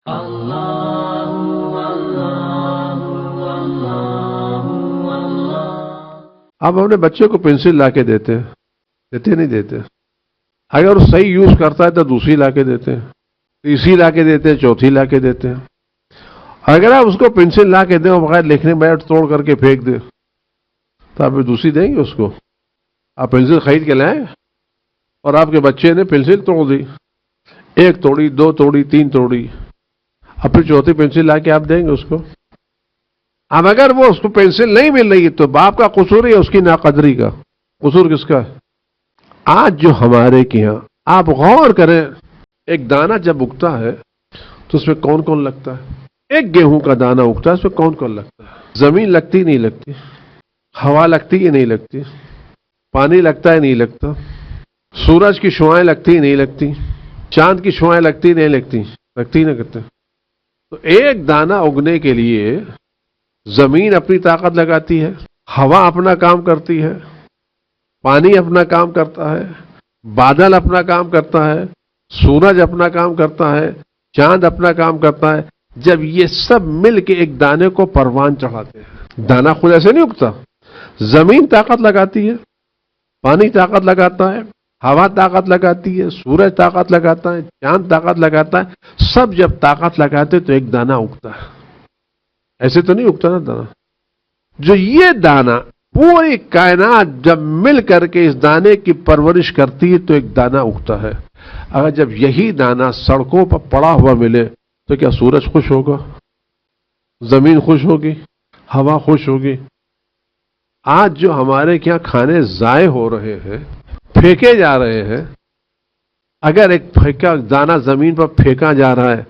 اب اپنے بچے کو پنسل لا کے دیتے نہیں دیتے. اگر وہ صحیح یوز کرتا ہے تو دوسری لا کے دیتے ہیں، تیسری لا کے دیتے ہیں، چوتھی لا کے دیتے ہیں. اگر آپ اس کو پنسل لا کے دیں اور بغیر لکھنے بیٹھ توڑ کر کے پھینک دیں تو آپ دوسری دیں گے اس کو؟ آپ پنسل خرید کے لائیں اور آپ کے بچے نے پنسل توڑ دی، ایک توڑی، دو توڑی، تین توڑی، اب پھر چوتھی پنسل لا کے آپ دیں گے اس کو؟ اب اگر وہ اس کو پنسل نہیں مل رہی تو باپ کا قصور ہے، اس کی ناقدری کا قصور کس کا ہے؟ آج جو ہمارے کے یہاں آپ غور کریں، ایک دانہ جب اگتا ہے تو اس میں کون کون لگتا ہے؟ ایک گیہوں کا دانہ اگتا ہے، اس میں کون کون لگتا ہے؟ زمین لگتی نہیں لگتی، ہوا لگتی ہے نہیں لگتی، پانی لگتا ہے نہیں لگتا، سورج کی شعائیں لگتی نہیں لگتی، چاند کی شعائیں لگتی نہیں لگتی، لگتی نہیں کرتے. تو ایک دانہ اگنے کے لیے زمین اپنی طاقت لگاتی ہے، ہوا اپنا کام کرتی ہے، پانی اپنا کام کرتا ہے، بادل اپنا کام کرتا ہے، سورج اپنا کام کرتا ہے، چاند اپنا کام کرتا ہے. جب یہ سب مل کے ایک دانے کو پروان چڑھاتے ہیں، دانہ خود ایسے نہیں اگتا، زمین طاقت لگاتی ہے، پانی طاقت لگاتا ہے، ہوا طاقت لگاتی ہے، سورج طاقت لگاتا ہے، چاند طاقت لگاتا ہے، سب جب طاقت لگاتے تو ایک دانہ اگتا ہے. ایسے تو نہیں اگتا نا دانہ. جو یہ دانہ پوری کائنات جب مل کر کے اس دانے کی پرورش کرتی ہے تو ایک دانہ اگتا ہے. اگر جب یہی دانہ سڑکوں پر پڑا ہوا ملے تو کیا سورج خوش ہوگا؟ زمین خوش ہوگی؟ ہوا خوش ہوگی؟ آج جو ہمارے کیا کھانے ضائع ہو رہے ہیں، پھینکے جا رہے ہیں، اگر ایک پھینکا دانہ زمین پر پھینکا جا رہا ہے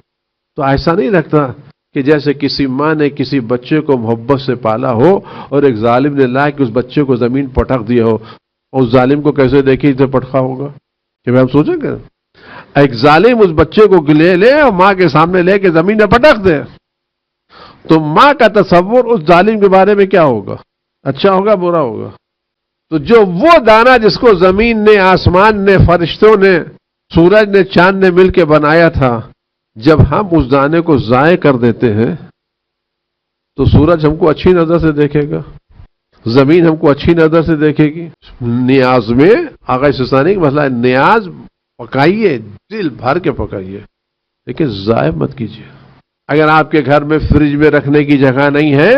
تو ایسا نہیں لگتا کہ جیسے کسی ماں نے کسی بچے کو محبت سے پالا ہو اور ایک ظالم نے لا کے اس بچے کو زمین پٹک دیا ہو، اور اس ظالم کو کیسے دیکھے اسے پٹکا ہوگا؟ کہ ہم سوچیں گے ایک ظالم اس بچے کو لے اور ماں کے سامنے لے کے زمین میں پٹک دے تو ماں کا تصور اس ظالم کے بارے میں کیا ہوگا؟ اچھا ہوگا برا ہوگا؟ تو جو وہ دانہ جس کو زمین نے، آسمان نے، فرشتوں نے، سورج نے، چاند نے مل کے بنایا تھا، جب ہم اس دانے کو ضائع کر دیتے ہیں تو سورج ہم کو اچھی نظر سے دیکھے گا، زمین ہم کو اچھی نظر سے دیکھے گی. نیاز میں آغا سستانی کا مسئلہ ہے، نیاز پکائیے، دل بھر کے پکائیے، لیکن ضائع مت کیجیے. اگر آپ کے گھر میں فریج میں رکھنے کی جگہ نہیں ہے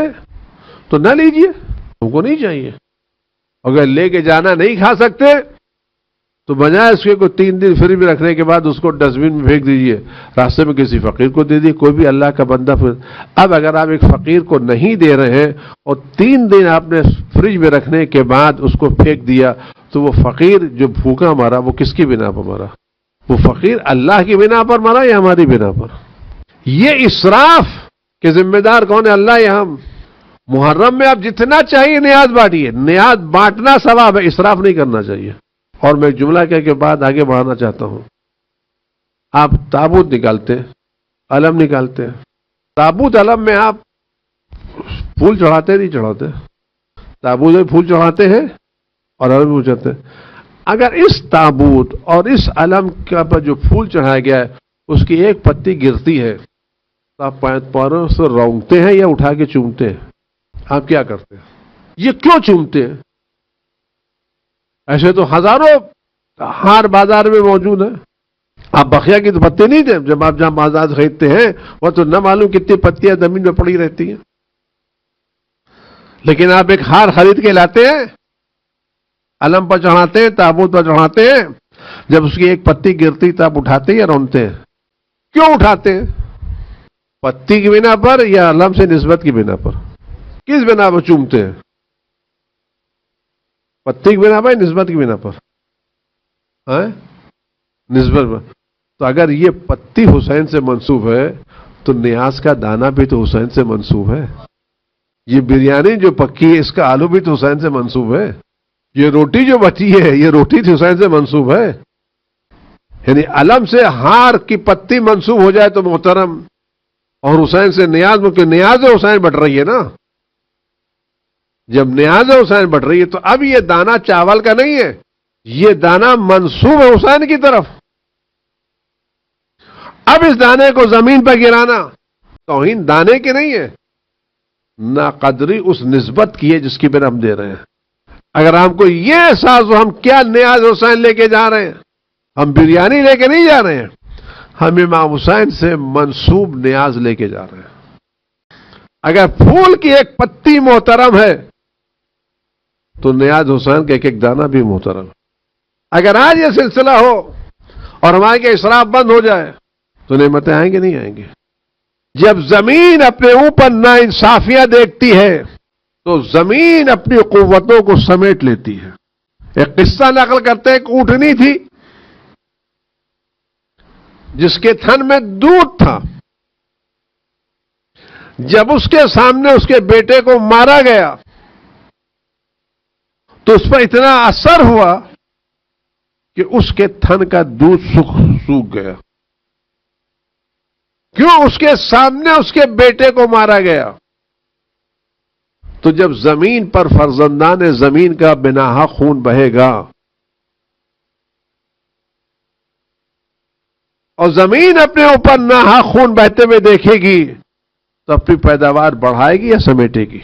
تو نہ لیجیے، ہم کو نہیں چاہیے. اگر لے کے جانا نہیں کھا سکتے تو بجائے اس کے کوئی 3 دن فریج میں رکھنے کے بعد اس کو ڈسٹ بن میں پھینک دیجیے، راستے میں کسی فقیر کو دے دیجیے، کوئی بھی اللہ کا بندہ. اب اگر آپ ایک فقیر کو نہیں دے رہے ہیں اور 3 دن آپ نے فریج میں رکھنے کے بعد اس کو پھینک دیا تو وہ فقیر جو بھوکا مرا وہ کس کی بنا پر مرا؟ وہ فقیر اللہ کی بنا پر مرا یا ہماری بنا پر؟ یہ اسراف کے ذمہ دار کون ہے؟ اللہ یا ہم؟ محرم میں آپ جتنا چاہیے نیاز بانٹیے، نیاز بانٹنا ثواب ہے، اسراف نہیں کرنا چاہیے. اور میں ایک جملہ کہہ کے بعد آگے بڑھانا چاہتا ہوں. آپ تابوت نکالتے، علم نکالتے، تابوت علم میں آپ پھول چڑھاتے نہیں چڑھاتے؟ تابوت میں پھول چڑھاتے ہیں اور علم پھول چڑھاتے ہیں. اگر اس تابوت اور اس علم کا پر جو پھول چڑھایا گیا ہے اس کی ایک پتی گرتی ہے تو آپ پیروں سے رونگتے ہیں یا اٹھا کے چومتے ہیں؟ آپ کیا کرتے ہیں؟ یہ کیوں چومتے ہیں؟ ایسے تو ہزاروں ہار بازار میں موجود ہیں. آپ بخیا کی تو پتے نہیں دیں، جب آپ جہاں بازار خریدتے ہیں وہ تو نہ معلوم کتنی پتیاں زمین میں پڑی رہتی ہیں، لیکن آپ ایک ہار خرید کے لاتے ہیں، علم پر چڑھاتے ہیں، تابوت پر چڑھاتے ہیں، جب اس کی ایک پتی گرتی تو آپ اٹھاتے ہیں یا رونتے ہیں؟ کیوں اٹھاتے ہیں؟ پتی کی بنا پر یا علم سے نسبت کی بنا پر؟ کس بنا پر چومتے ہیں؟ پتی کی بنا پر یا نسبت کی بنا پر؟ نسبت پر. تو اگر یہ پتی حسین سے منسوب ہے تو نیاز کا دانہ بھی تو حسین سے منسوب ہے. یہ بریانی جو پکی ہے اس کا آلو بھی تو حسین سے منسوب ہے. یہ روٹی جو بچی ہے یہ روٹی تو حسین سے منسوب ہے. یعنی علم سے ہار کی پتی منسوب ہو جائے تو محترم، اور حسین سے نیاز میں، کہ نیاز حسین بٹ رہی ہے نا. جب نیاز حسین بٹ رہی ہے تو اب یہ دانہ چاول کا نہیں ہے، یہ دانہ منسوب ہے حسین کی طرف. اب اس دانے کو زمین پر گرانا توہین دانے کی نہیں ہے، ناقدری اس نسبت کی ہے جس کی بنا ہم دے رہے ہیں۔ اگر ہم کو یہ احساس ہو ہم کیا نیاز حسین لے کے جا رہے ہیں، ہم بریانی لے کے نہیں جا رہے ہیں، ہم امام حسین سے منسوب نیاز لے کے جا رہے ہیں۔ اگر پھول کی ایک پتی محترم ہے تو نیاز حسین کا ایک ایک دانہ بھی محترم ہے۔ اگر آج یہ سلسلہ ہو اور ہمارے کے اسراف بند ہو جائے تو نعمتیں آئیں گے نہیں آئیں گے؟ جب زمین اپنے اوپر ناانصافیاں دیکھتی ہے تو زمین اپنی قوتوں کو سمیٹ لیتی ہے۔ ایک قصہ نقل کرتے ایک اونٹنی تھی جس کے تھن میں دودھ تھا، جب اس کے سامنے اس کے بیٹے کو مارا گیا تو اس پر اتنا اثر ہوا کہ اس کے تھن کا دودھ سوکھ گیا۔ کیوں؟ اس کے سامنے اس کے بیٹے کو مارا گیا۔ تو جب زمین پر فرزندان زمین کا بناحق خون بہے گا اور زمین اپنے اوپر ناحق خون بہتے ہوئے دیکھے گی تو اپنی پیداوار بڑھائے گی یا سمیٹے گی؟